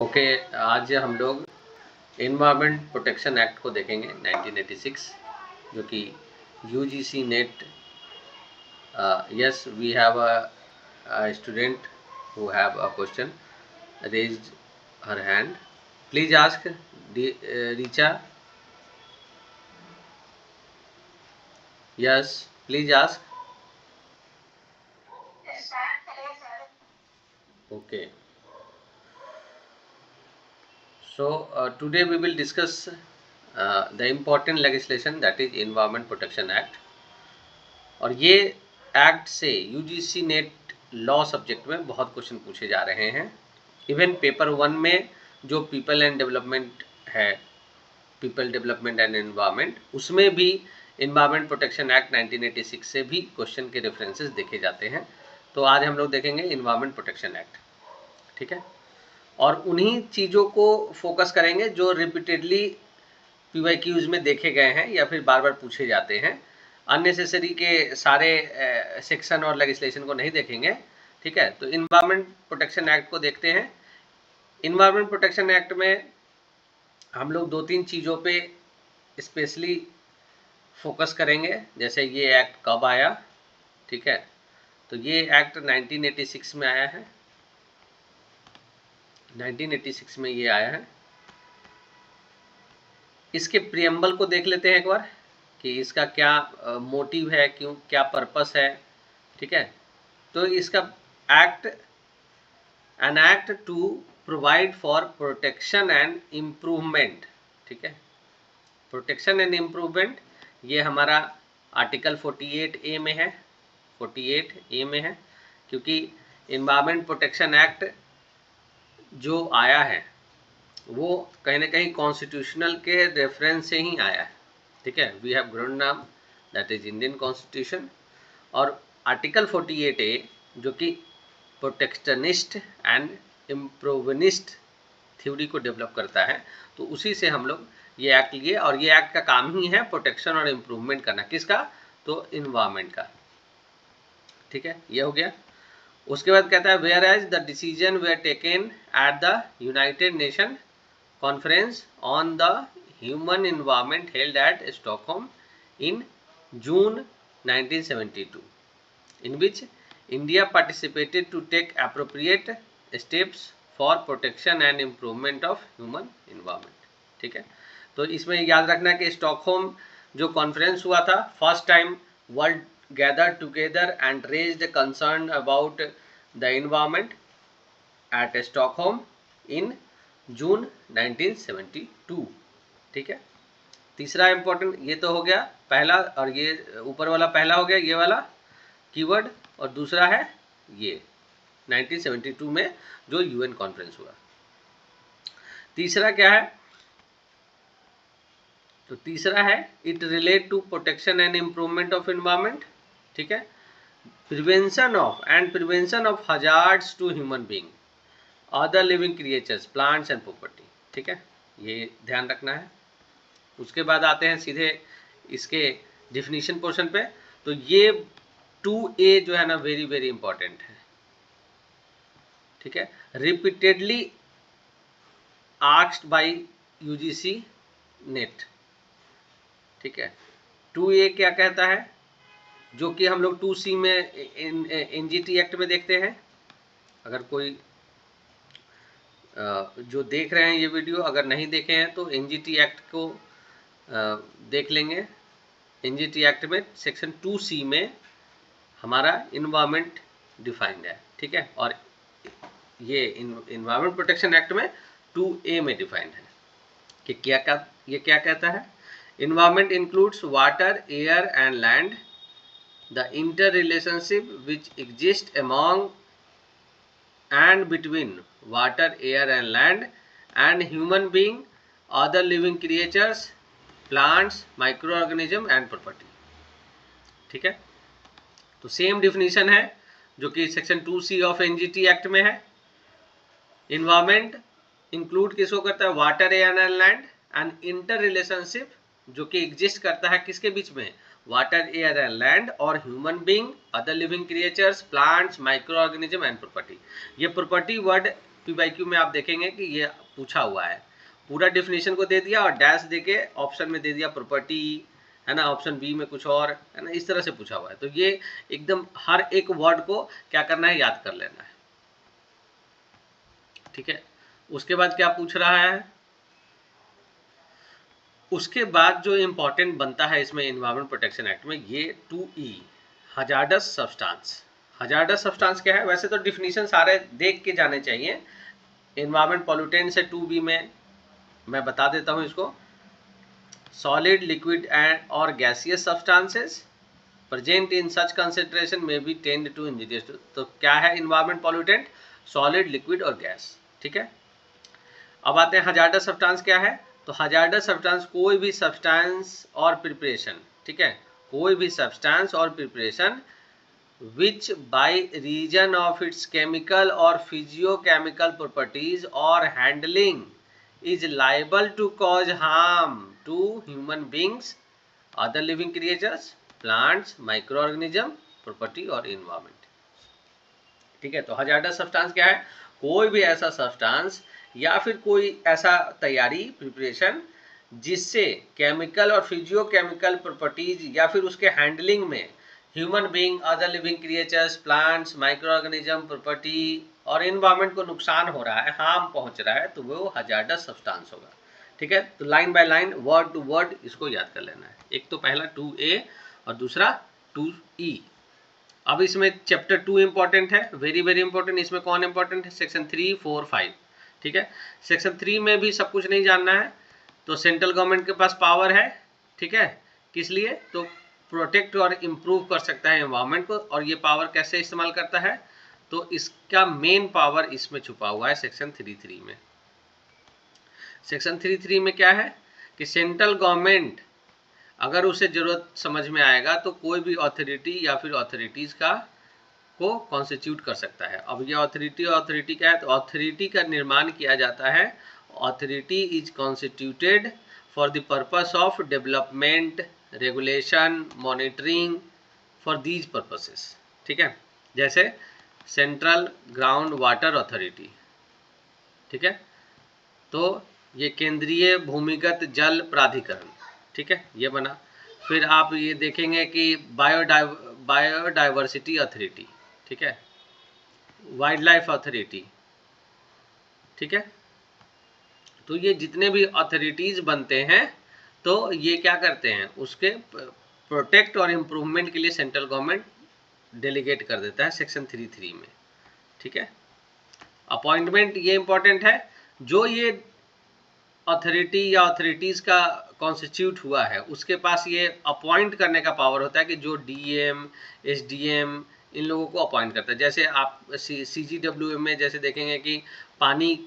Okay. आज हम लोग इन्वायरमेंट प्रोटेक्शन एक्ट को देखेंगे 1986, जो कि UGC NET. Yes, we have a student who have a question raised her hand. Please ask Richa. Yes, please ask. Okay, so today we will discuss the important legislation, that is Environment Protection Act। और ये act से UGC net law subject में बहुत question पूछे जा रहे हैं। Even paper 1 में जो पीपल एंड डेवलपमेंट है, पीपल डेवलपमेंट एंड एनवायरनमेंट, उसमें भी इन्वायरमेंट प्रोटेक्शन एक्ट 1986 से भी क्वेश्चन के रेफरेंसेस देखे जाते हैं। तो आज हम लोग देखेंगे इन्वायरमेंट प्रोटेक्शन एक्ट, ठीक है। और उन्हीं चीज़ों को फोकस करेंगे जो रिपीटेडली पीवाईक्यूज में देखे गए हैं या फिर बार बार पूछे जाते हैं। अननेसेसरी के सारे सेक्शन और लेजिस्लेशन को नहीं देखेंगे, ठीक है। तो इन्वायरमेंट प्रोटेक्शन एक्ट को देखते हैं। इन्वायरमेंट प्रोटेक्शन एक्ट में हम लोग दो तीन चीज़ों पे स्पेशली फोकस करेंगे। जैसे ये एक्ट कब आया, ठीक है। तो ये एक्ट 1986 में आया है। 1986 में ये आया है। इसके प्रियम्बल को देख लेते हैं एक बार कि इसका क्या मोटिव है, क्यों, क्या पर्पस है, ठीक है। तो इसका act, an act to provide for protection and improvement, ठीक है। प्रोटेक्शन एंड इम्प्रूवमेंट ये हमारा आर्टिकल 48A में है, 48A में है। क्योंकि इन्वायरमेंट प्रोटेक्शन एक्ट जो आया है वो कहीं ना कहीं कॉन्स्टिट्यूशनल के रेफरेंस से ही आया है, ठीक है। वी हैव ग्राउंड नाम, दैट इज इंडियन कॉन्स्टिट्यूशन। और आर्टिकल 48A जो कि प्रोटेक्शनिस्ट एंड इम्प्रूवनिस्ट थ्योरी को डेवलप करता है, तो उसी से हम लोग ये एक्ट लिए। और ये एक्ट का काम ही है प्रोटेक्शन और इम्प्रूवमेंट करना। किसका? तो इन्वायरमेंट का, ठीक है। ये हो गया। उसके बाद कहता है were as the decision were taken at the United Nation conference on the human environment held at Stockholm in June 1972, in which India participated to take appropriate steps for protection and improvement of human environment, ठीक है। तो इसमें याद रखना कि Stockholm जो conference हुआ था, first time world gathered together and raised concern about the environment at Stockholm in June 1972, ठीक है। तीसरा इंपॉर्टेंट ये तो हो गया पहला, और ये ऊपर वाला पहला हो गया ये वाला कीवर्ड, और दूसरा है ये 1972 में जो यूएन कॉन्फ्रेंस हुआ। तीसरा क्या है? तो तीसरा है it relate to protection and improvement of environment, ठीक है। Prevention of hazards to human being, other living creatures, plants and property, ठीक है। ये ध्यान रखना है। उसके बाद आते हैं सीधे इसके डिफिनीशन पोर्शन पे। तो ये 2A जो है ना, वेरी वेरी इंपॉर्टेंट है, ठीक है। Repeatedly asked by UGC net, ठीक है। 2A क्या कहता है, जो कि हम लोग 2C में एनजीटी एक्ट में देखते हैं। अगर कोई जो देख रहे हैं ये वीडियो अगर नहीं देखे हैं तो एनजीटी एक्ट को देख लेंगे। एनजीटी एक्ट में सेक्शन 2C में हमारा इन्वायरमेंट डिफाइंड है, ठीक है। और ये इन्वायरमेंट प्रोटेक्शन एक्ट में 2A में डिफाइंड है कि ये क्या कहता है। Environment includes water, air and land, the inter relationship which exist among and between water, air and land and human being, other living creatures, plants, microorganism and property, ठीक है। तो सेम डिफिनीशन है जो कि section 2C of NGT act में है। Environment include किसको करता है? Water, air and land, and inter relationship जो कि एग्जिस्ट करता है किसके बीच में? वाटर, एयर एंड लैंड और human being, other living creatures, plants, micro organism and property. ये प्रॉपर्टी वर्ड PYQ में आप देखेंगे कि ये पूछा हुआ है, पूरा डिफिनेशन को दे दिया और डैश देके ऑप्शन में दे दिया प्रॉपर्टी, है ना, ऑप्शन बी में कुछ और, है ना, इस तरह से पूछा हुआ है। तो ये एकदम हर एक वर्ड को क्या करना है, याद कर लेना है, ठीक है। उसके बाद क्या पूछ रहा है, उसके बाद जो इम्पोर्टेंट बनता है इसमें एनवायरमेंट प्रोटेक्शन एक्ट में, ये 2E hazardous substance. Hazardous substance क्या है, वैसे तो डिफिनीशन सारे देख के जाने चाहिए। एनवायरमेंट पॉल्यूटेंट से 2B में मैं बता देता हूँ इसको, सॉलिड लिक्विड एंड और gaseous substances present in such concentration में बी टेंड टू इंजीरियस। तो क्या है एनवायरमेंट पॉल्यूटेंट, सॉलिड लिक्विड और गैस, ठीक है। अब आते हैं हजार्डस सब्सटेंस क्या है। तो हजार्डस सब्सटेंस कोई भी सब्सटेंस और प्रिपरेशन, ठीक है, कोई भी सब्सटेंस और preparation which by reason of its chemical or physiochemical properties or handling is liable to cause harm to human beings, other living creatures, plants, microorganism, property और environment, ठीक है। तो हजार्डस सब्सटेंस क्या है, कोई भी ऐसा सब्सटेंस या फिर कोई ऐसा तैयारी प्रिपरेशन जिससे केमिकल और फिजियोकेमिकल प्रॉपर्टीज या फिर उसके हैंडलिंग में human being, other living creatures, plants, micro organism, property और इन्वायरमेंट को नुकसान हो रहा है, हार्म पहुंच रहा है, तो वो हजार्डस सब्सटेंस होगा, ठीक है। तो line by line, word to word इसको याद कर लेना है। एक तो पहला 2A और दूसरा 2E। अब इसमें चैप्टर 2 इंपॉर्टेंट है, वेरी वेरी इंपॉर्टेंट। इसमें कौन इंपॉर्टेंट है, सेक्शन 3, 4, 5, ठीक है। सेक्शन 3 में भी सब कुछ नहीं जानना है। तो सेंट्रल गवर्नमेंट के पास पावर है, ठीक है, किस लिए, तो प्रोटेक्ट और इम्प्रूव कर सकता है एनवायरनमेंट को। और ये पावर कैसे इस्तेमाल करता है, तो इसका मेन पावर इसमें छुपा हुआ है सेक्शन 3.3 में। सेक्शन 3.3 में क्या है कि सेंट्रल गवर्नमेंट अगर उसे जरूरत समझ में आएगा तो कोई भी अथॉरिटी या फिर अथॉरिटीज का को कॉन्स्टिट्यूट कर सकता है। अब ये अथॉरिटी क्या है, तो अथॉरिटी का निर्माण किया जाता है। Authority is constituted for the purpose of development, regulation, monitoring, for these purposes, ठीक है। जैसे सेंट्रल ग्राउंड वाटर अथॉरिटी, ठीक है, तो ये केंद्रीय भूमिगत जल प्राधिकरण, ठीक है, ये बना। फिर आप ये देखेंगे कि बायोडाइवर्सिटी अथॉरिटी, ठीक है, वाइल्ड लाइफ अथॉरिटी, ठीक है। तो ये जितने भी अथॉरिटीज बनते हैं तो ये क्या करते हैं, उसके प्रोटेक्ट और इम्प्रूवमेंट के लिए सेंट्रल गवर्नमेंट डेलीगेट कर देता है सेक्शन 3.3 में, ठीक है। अपॉइंटमेंट ये इंपॉर्टेंट है, जो ये अथॉरिटी या अथॉरिटीज़ का कॉन्स्टिट्यूट हुआ है उसके पास ये अपॉइंट करने का पावर होता है कि जो डीएम, एसडीएम इन लोगों को अपॉइंट करता है। जैसे आप CGWM में जैसे देखेंगे कि पानी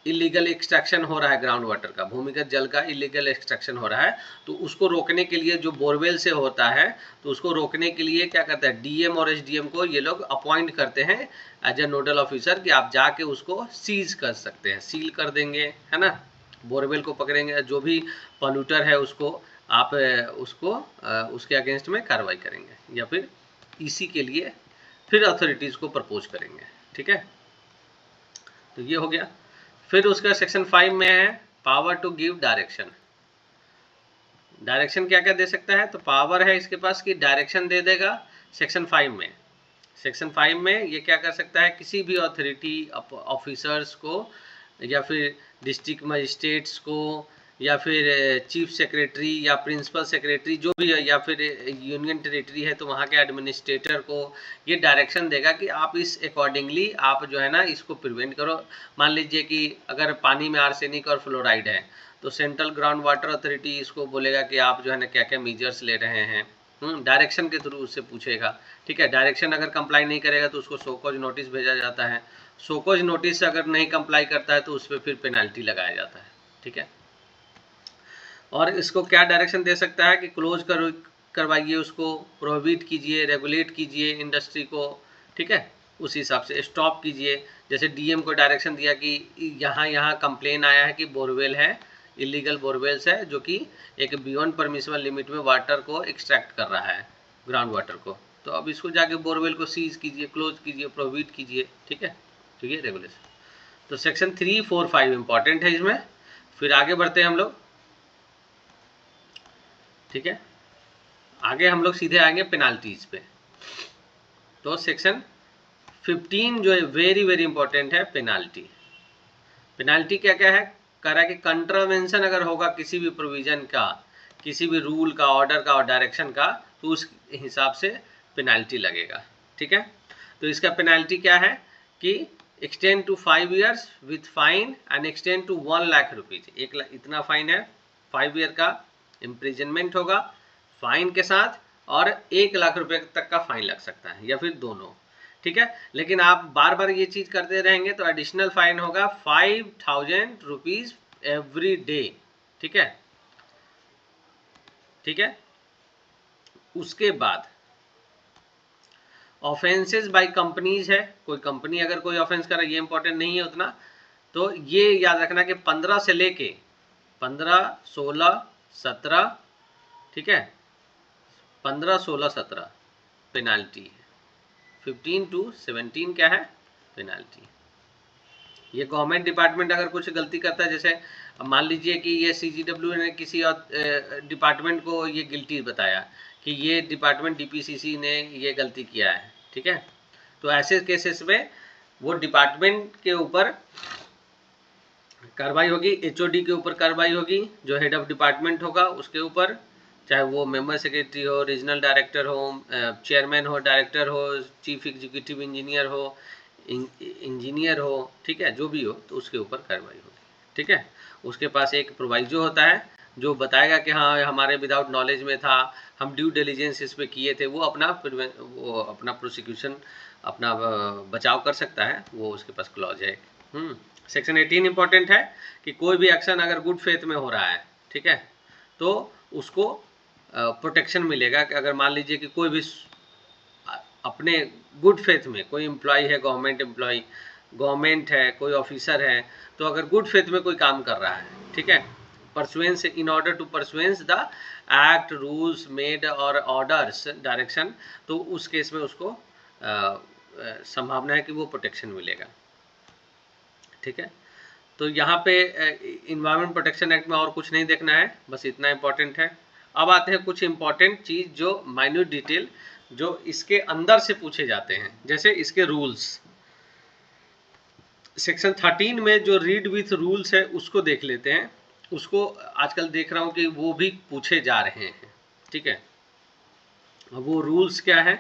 इलीगल एक्सट्रैक्शन हो रहा है, ग्राउंड वाटर का, भूमिगत जल का इलीगल एक्सट्रैक्शन हो रहा है, तो उसको रोकने के लिए जो बोरवेल से होता है तो उसको रोकने के लिए क्या करता है, डीएम और एसडीएम को ये लोग अपॉइंट करते हैं एज ए नोडल ऑफिसर कि आप जाके उसको सीज कर सकते हैं, सील कर देंगे, है ना, बोरवेल को पकड़ेंगे, जो भी पॉल्यूटर है उसको आप उसके अगेंस्ट में कार्रवाई करेंगे या फिर इसी के लिए फिर अथॉरिटीज़ को प्रपोज करेंगे, ठीक है। तो ये हो गया। फिर उसका सेक्शन 5 में है power to give direction. Direction क्या क्या दे सकता है, तो पावर है इसके पास कि डायरेक्शन दे देगा सेक्शन 5 में। सेक्शन 5 में ये क्या कर सकता है, किसी भी अथॉरिटी ऑफिसर्स को या फिर डिस्ट्रिक्ट मजिस्ट्रेट्स को या फिर चीफ सेक्रेटरी या प्रिंसिपल सेक्रेटरी जो भी है, या फिर यूनियन टेरिटरी है तो वहाँ के एडमिनिस्ट्रेटर को ये डायरेक्शन देगा कि आप इस अकॉर्डिंगली आप जो है ना इसको प्रिवेंट करो। मान लीजिए कि अगर पानी में आर्सेनिक और फ्लोराइड है तो सेंट्रल ग्राउंड वाटर अथॉरिटी इसको बोलेगा कि आप जो है ना क्या क्या मेजर्स ले रहे हैं, डायरेक्शन के थ्रू उससे पूछेगा, ठीक है। डायरेक्शन अगर कंप्लाई नहीं करेगा तो उसको शोकॉज नोटिस भेजा जाता है। शोकॉज नोटिस अगर नहीं कंप्लाई करता है तो उस पर फिर पेनल्टी लगाया जाता है, ठीक है। और इसको क्या डायरेक्शन दे सकता है कि क्लोज करवाइए, उसको प्रोहिबिट कीजिए, रेगुलेट कीजिए इंडस्ट्री को, ठीक है, उस हिसाब से स्टॉप कीजिए। जैसे डीएम को डायरेक्शन दिया कि यहाँ कंप्लेन आया है कि बोरवेल है, इलीगल बोरवेल्स है जो कि एक बियॉन्ड परमिसिबल लिमिट में वाटर को एक्सट्रैक्ट कर रहा है, ग्राउंड वाटर को, तो अब इसको जाके बोरवेल को सीज कीजिए, क्लोज कीजिए, प्रोहिबिट कीजिए, ठीक है, तो ये रेगुलेशन। तो सेक्शन 3, 4, 5 इंपॉर्टेंट है इसमें। फिर आगे बढ़ते हैं हम लोग, ठीक है। आगे हम लोग सीधे आएंगे पेनाल्टीज पे। तो सेक्शन 15 जो है वेरी वेरी इंपॉर्टेंट है, पेनाल्टी। पेनाल्टी क्या क्या है, कह रहा है कि कंट्रावेंशन अगर होगा किसी भी प्रोविजन का, किसी भी रूल का, ऑर्डर का और डायरेक्शन का, तो उस हिसाब से पेनाल्टी लगेगा, ठीक है। तो इसका पेनाल्टी क्या है कि extend to 5 years with fine and extend to 1 lakh rupees. 1 lakh इतना फाइन है, 5 year का इम्प्रिजनमेंट होगा फाइन के साथ, और 1 लाख रुपए तक का फाइन लग सकता है, या फिर दोनों, ठीक है। लेकिन आप बार बार ये चीज करते रहेंगे तो एडिशनल फाइन होगा 5000 रुपीज एवरी डे, ठीक है, ठीक है। उसके बाद ऑफेंसेस बाय कंपनीज है, कोई कंपनी अगर कोई ऑफेंस करे, ये इंपॉर्टेंट नहीं है उतना, तो ये याद रखना कि 15 से लेके 15, 16, 17, ठीक है, 15, 16, 17 पेनाल्टी है। 15 to 17 क्या है, पेनाल्टी। ये गवर्नमेंट डिपार्टमेंट अगर कुछ गलती करता है, जैसे मान लीजिए कि ये CGW ने किसी डिपार्टमेंट को ये गिल्टी बताया कि ये डिपार्टमेंट DPCC ने ये गलती किया है, ठीक है, तो ऐसे केसेस में वो डिपार्टमेंट के ऊपर कार्रवाई होगी, HOD के ऊपर कार्रवाई होगी, जो हेड ऑफ डिपार्टमेंट होगा उसके ऊपर, चाहे वो मेंबर सेक्रेटरी हो, रीजनल डायरेक्टर हो, चेयरमैन हो, डायरेक्टर हो, चीफ एग्जीक्यूटिव इंजीनियर हो, इंजीनियर हो, ठीक है, जो भी हो, तो उसके ऊपर कार्रवाई होगी, ठीक है। उसके पास एक प्रोवाइजो होता है जो बताएगा कि हाँ हमारे विदाउट नॉलेज में था, हम ड्यू डिलीजेंस इस पे किए थे, वो अपना प्रोसिक्यूशन, अपना बचाव कर सकता है, वो उसके पास क्लॉज है। सेक्शन 18 इंपॉर्टेंट है कि कोई भी एक्शन अगर गुड फेथ में हो रहा है, ठीक है, तो उसको प्रोटेक्शन मिलेगा। कि अगर मान लीजिए कि कोई भी अपने गुड फेथ में, कोई एम्प्लॉय है, गवर्नमेंट एम्प्लॉय, गवर्नमेंट है, कोई ऑफिसर है, तो अगर गुड फेथ में कोई काम कर रहा है, ठीक है, pursuance, in order to pursuance the act, rules made और ऑर्डर्स, डायरेक्शन, तो उस केस में उसको संभावना है कि वो प्रोटेक्शन मिलेगा, ठीक है। तो यहाँ पे इन्वायरमेंट प्रोटेक्शन एक्ट में और कुछ नहीं देखना है, बस इतना इम्पोर्टेंट है। अब आते हैं कुछ इम्पोर्टेंट चीज जो माइन्यूट डिटेल जो इसके अंदर से पूछे जाते हैं, जैसे इसके रूल्स। सेक्शन 13 में जो रीड विथ रूल्स है उसको देख लेते हैं। उसको आजकल देख रहा हूँ कि वो भी पूछे जा रहे हैं, ठीक है। अब वो रूल्स क्या है,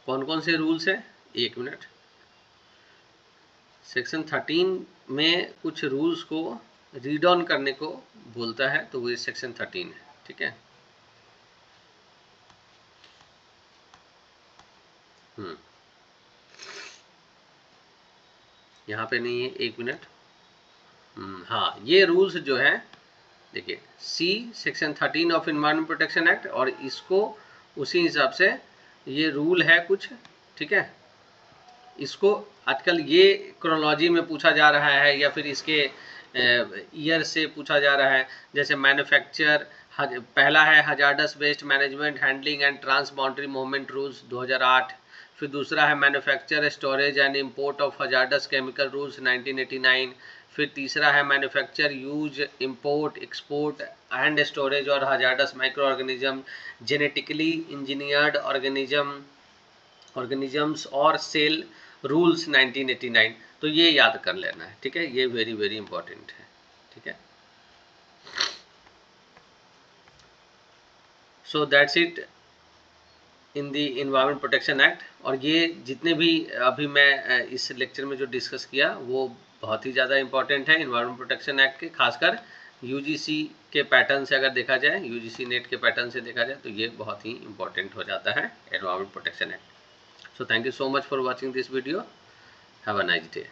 कौन कौन से रूल्स है, एक मिनट। सेक्शन 13 में कुछ रूल्स को रीड ऑन करने को बोलता है, तो वो सेक्शन 13 है, ठीक है। यहाँ पे नहीं है, एक मिनट। हाँ, ये रूल्स जो है, देखिए see section 13 of environment protection act, और इसको उसी हिसाब से ये रूल है कुछ, ठीक है। इसको आजकल ये क्रोनोलॉजी में पूछा जा रहा है, या फिर इसके ईयर से पूछा जा रहा है। जैसे मैन्युफैक्चर, पहला है hazardous waste management handling and transboundary movement rules 2008। फिर दूसरा है manufacture, storage and import of hazardous chemical rules 1989। फिर तीसरा है manufacture, use, import, export and storage और hazardous microorganism, genetically engineered organisms और सेल रूल्स 1989। तो ये याद कर लेना है, ठीक है, ये वेरी वेरी इंपॉर्टेंट है, ठीक है। So that's it in the environment protection act. और ये जितने भी अभी मैं इस लेक्चर में जो डिस्कस किया वो बहुत ही ज़्यादा इंपॉर्टेंट है एनवायरनमेंट प्रोटेक्शन एक्ट के, खासकर यूजीसी के पैटर्न से अगर देखा जाए, यूजीसी नेट के पैटर्न से देखा जाए, तो ये बहुत ही इंपॉर्टेंट हो जाता है environment protection act. So thank you so much for watching this video. Have a nice day.